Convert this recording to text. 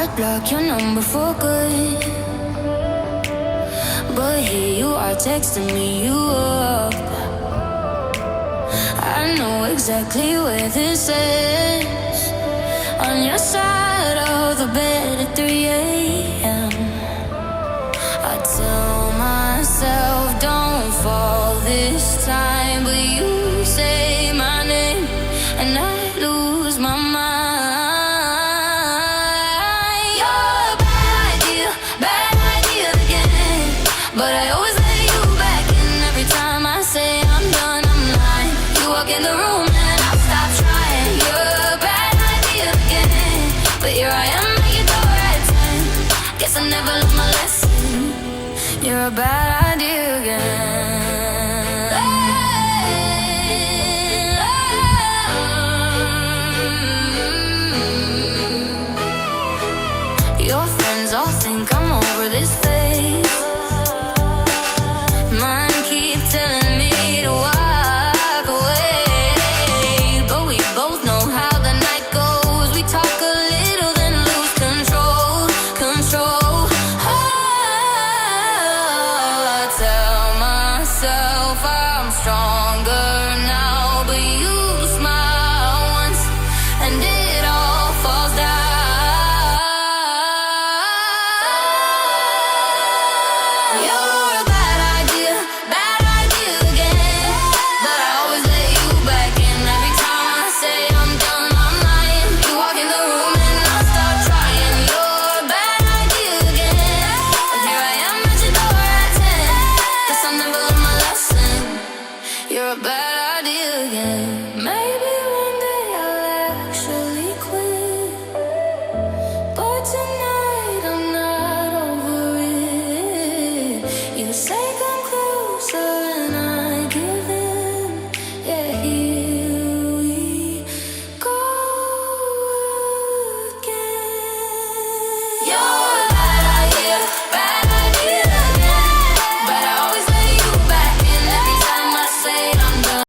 I'd block your number for good, but here you are texting me you up. I know exactly where this is, on your side of the bed at 3 a.m. I tell myself don't fall this time, but you say my name and I lose my mind. You're a bad idea again, but I always let you back in. Every time I say I'm done, I'm lying. You walk in the room and I stop trying. You're a bad idea again, but here I am at your door at 10. Guess I never learned my lesson. You're a bad idea again. Your friends all think I'm over this phase. Mine keep telling me to walk away, but we both know how the night goes. We talk a little, then lose control. I tell myself